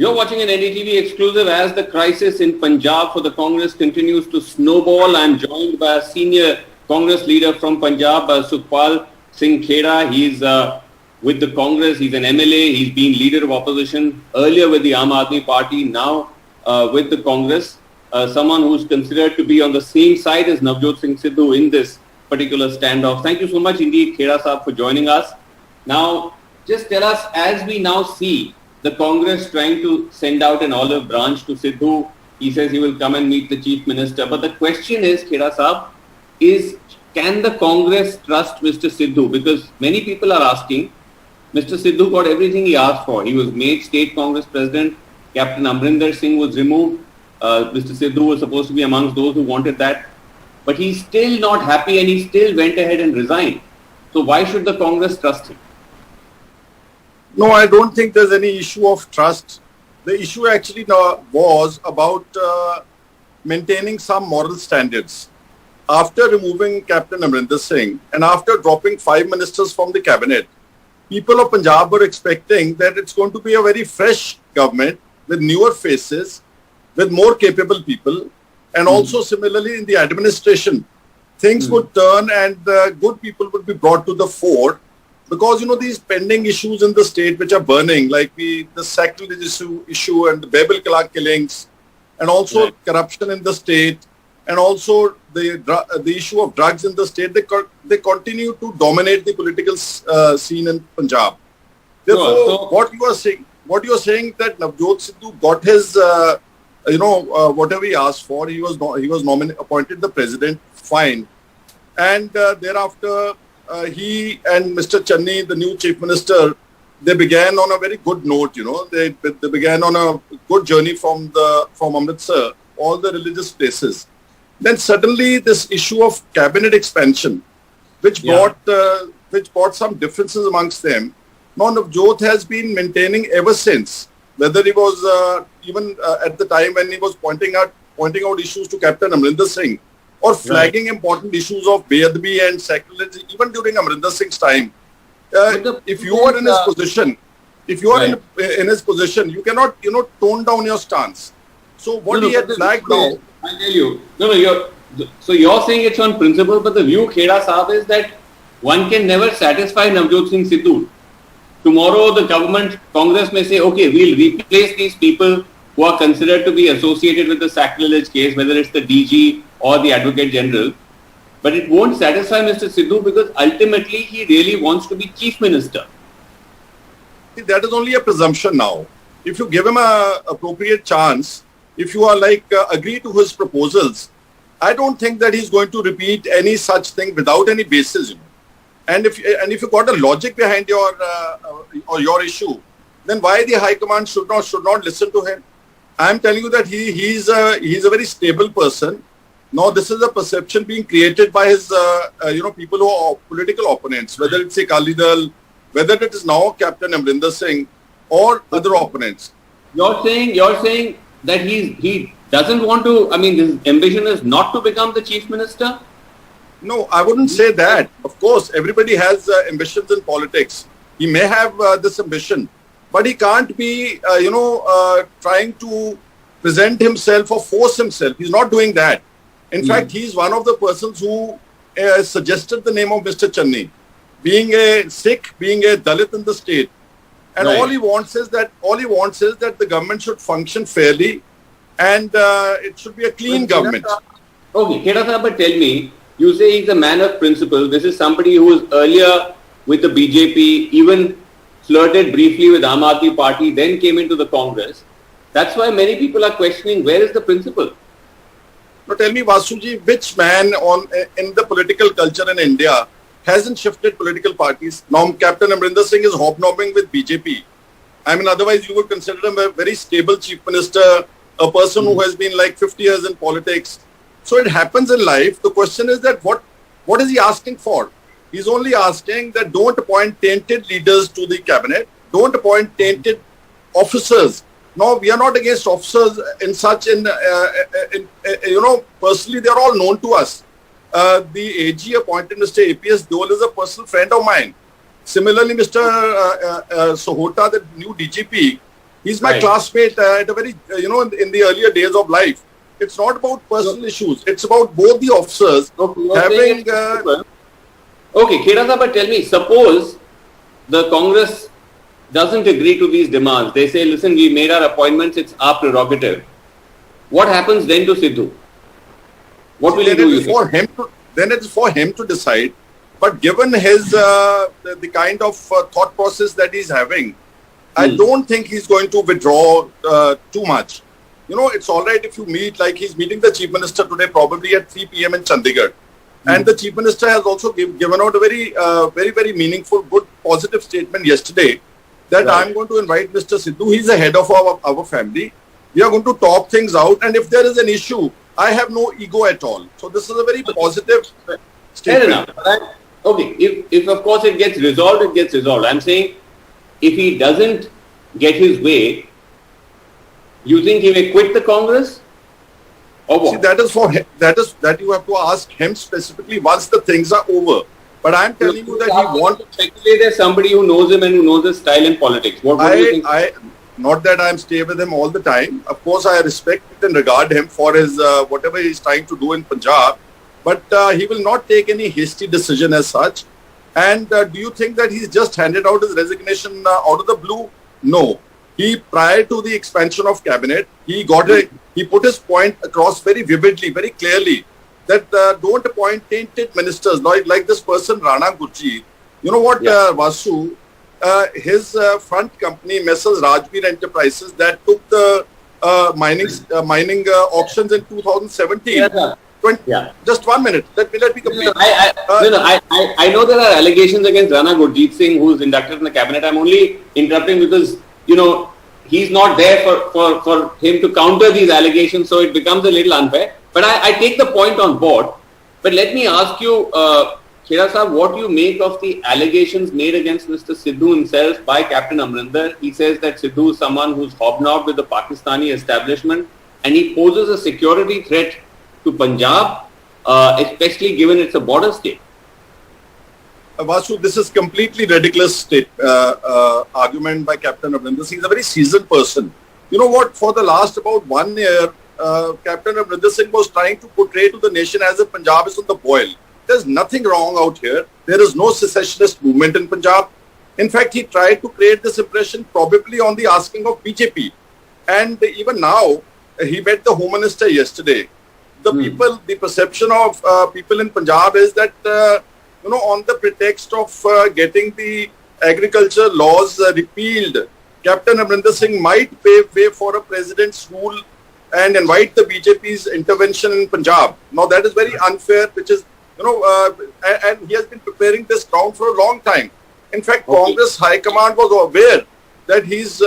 You're watching an NDTV exclusive as the crisis in Punjab for the Congress continues to snowball. I'm joined by a senior Congress leader from Punjab, Sukhpal Singh Khera. He's with the Congress. He's an MLA. He's been leader of opposition earlier with the Aam Aadmi Party, now with the Congress. Someone who's considered to be on the same side as Navjot Singh Sidhu in this particular standoff. Thank you so much indeed, Khera Saab, for joining us. Now, just tell us, as we now see the Congress trying to send out an olive branch to Sidhu. He says he will come and meet the Chief Minister. But the question is, Khera Saab, can the Congress trust Mr. Sidhu? Because many people are asking, Mr. Sidhu got everything he asked for. He was made State Congress President. Captain Amrinder Singh was removed. Mr. Sidhu was supposed to be amongst those who wanted that. But he's still not happy and he still went ahead and resigned. So why should the Congress trust him? No, I don't think there's any issue of trust. The issue actually was about maintaining some moral standards. After removing Captain Amrinder Singh and after dropping 5 ministers from the cabinet, people of Punjab were expecting that it's going to be a very fresh government with newer faces, with more capable people, and also similarly in the administration, things would turn and good people would be brought to the fore. Because, these pending issues in the state which are burning, like the sacrilege issue and the Babel Kala killings, and also corruption in the state, and also the issue of drugs in the state, they continue to dominate the political scene in Punjab. Therefore, what you are saying that Navjot Sidhu got his, whatever he asked for, he was appointed the president, fine. And thereafter, he and Mr. Channi, the new chief minister, they began on a very good note. They began on a good journey from Amritsar, all the religious places. Then suddenly this issue of cabinet expansion, which brought some differences amongst them. Now Navjot has been maintaining ever since, whether he was even at the time when he was pointing out issues to Captain Amrinder Singh, or flagging important issues of Beadbi and sacrilege, even during Amrinder Singh's time. If you are in his position, in his position, you cannot, tone down your stance. So what he had flagged now. I tell you, so you're saying it's on principle, but the view, Khera Saab, is that one can never satisfy Navjot Singh Sidhu. Tomorrow the government, Congress may say, okay, we'll replace these people who are considered to be associated with the sacrilege case, whether it's the DG or the Advocate General. But it won't satisfy Mr. Sidhu because ultimately he really wants to be Chief Minister. That is only a presumption now. If you give him an appropriate chance, if you are agree to his proposals, I don't think that he's going to repeat any such thing without any basis. And if you got a logic behind your issue, then why the High Command should not listen to him? I am telling you that he's a very stable person. Now this is a perception being created by his people who are political opponents, whether it's Akali Dal, whether it is now Captain Amrinder Singh or other opponents. You're saying that he doesn't want to, his ambition is not to become the Chief Minister? No, I wouldn't say that. Of course, everybody has ambitions in politics. He may have this ambition, but he can't be, trying to present himself or force himself. He's not doing that. In fact, he's one of the persons who suggested the name of Mr. Channi, being a Sikh, being a Dalit in the state. And all he wants is that the government should function fairly and it should be a clean government. Okay, Khera Saab, but tell me, you say he's a man of principle. This is somebody who was earlier with the BJP, even flirted briefly with Aam Aadmi Party, then came into the Congress. That's why many people are questioning, where is the principle? Now tell me, Vasuji, which man in the political culture in India hasn't shifted political parties? Now Captain Amrinder Singh is hobnobbing with BJP. Otherwise you would consider him a very stable chief minister, a person who has been 50 years in politics. So it happens in life. The question is that what is he asking for? He's only asking that don't appoint tainted leaders to the cabinet. Don't appoint tainted officers. No, we are not against officers personally, they're all known to us. The AG appointed Mr. APS Dole is a personal friend of mine. Similarly, Mr. Sohota, the new DGP, He's my Right. classmate at a very, in the earlier days of life. It's not about personal issues. It's about both the officers Okay, you are having. saying it's okay, Khera Saab, but tell me, suppose the Congress doesn't agree to these demands. They say, listen, we made our appointments, it's our prerogative. What happens then to Sidhu? What will he do? Then it is for him to decide. But given his the kind of thought process that he's having, I don't think he's going to withdraw too much. It's all right if you meet, like he's meeting the Chief Minister today, probably at 3 p.m. in Chandigarh. And the Chief Minister has also given out a very, very meaningful, good, positive statement yesterday that I'm going to invite Mr. Sidhu. He's the head of our family. We are going to talk things out. And if there is an issue, I have no ego at all. So this is a very positive statement. Fair enough. Okay, if of course it gets resolved, it gets resolved. I'm saying if he doesn't get his way, you think he may quit the Congress? Or what? See, that you have to ask him specifically once the things are over. But I'm telling you that he wants to speculate as somebody who knows him and who knows his style in politics. What do you think? Not that I'm stay with him all the time. Of course, I respect and regard him for his whatever he's trying to do in Punjab. But he will not take any hasty decision as such. And do you think that he's just handed out his resignation out of the blue? No. Prior to the expansion of cabinet, he put his point across very vividly, very clearly, that don't appoint tainted ministers like this person Rana Gurjeet. You know what, Vasu? His front company, Messrs. Rajveer Enterprises, that took the mining auctions in 2017. Just 1 minute. Let me complete. I know there are allegations against Rana Gurjeet Singh, who's inducted in the cabinet. I'm only interrupting because he's not there for him to counter these allegations, so it becomes a little unfair. But I take the point on board. But let me ask you, Khera Saab, what you make of the allegations made against Mr. Sidhu himself by Captain Amrinder. He says that Sidhu is someone who's hobnobbed with the Pakistani establishment and he poses a security threat to Punjab, especially given it's a border state. Vasu, this is completely ridiculous argument by Captain Amrinder Singh. He's a very seasoned person. You know what? For the last about 1 year, Captain Amrinder Singh was trying to portray to the nation as if Punjab is on the boil. There's nothing wrong out here. There is no secessionist movement in Punjab. In fact, he tried to create this impression probably on the asking of BJP. And even now, he met the Home Minister yesterday. The perception of people in Punjab is that, on the pretext of getting the agriculture laws repealed, Captain Amrinder Singh might pave way for a president's rule and invite the BJP's intervention in Punjab. Now, that is very unfair, which is, and he has been preparing this ground for a long time. In fact, Congress High Command was aware that he's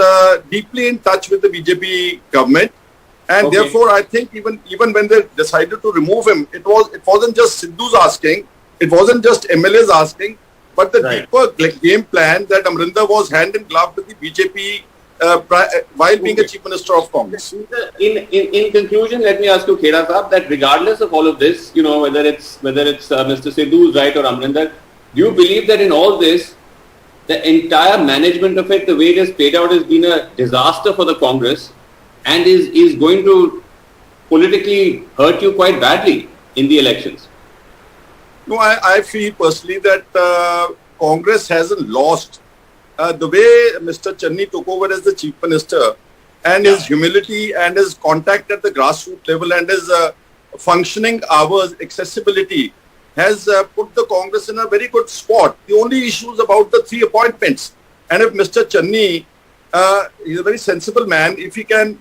deeply in touch with the BJP government. And therefore, I think even when they decided to remove him, it wasn't just Sidhu's asking, it wasn't just MLA's asking, but the deeper game plan that Amrinder was hand in glove with the BJP while being a Chief Minister of Congress. In conclusion, let me ask you, Khera Saab, that regardless of all of this, whether it's Mr. Sidhu's right or Amrinder, do you believe that in all this, the entire management of it, the way it has played out, has been a disaster for the Congress and is going to politically hurt you quite badly in the elections? No, I feel personally that Congress hasn't lost. The way Mr. Channi took over as the Chief Minister and his humility and his contact at the grassroots level and his functioning hours, accessibility has put the Congress in a very good spot. The only issue is about the 3 appointments. And if Mr. Channi, he's a very sensible man, if he can,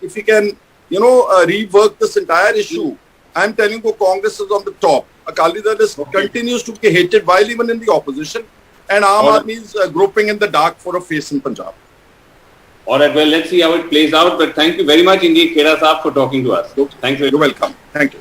rework this entire issue, I'm telling you, Congress is on the top. Akali Dal continues to be hated while even in the opposition. And Aam Aadmi is groping in the dark for a face in Punjab. All right, well, let's see how it plays out. But thank you very much indeed, Khera Saab, for talking to us. Thank you. You're welcome. Thank you.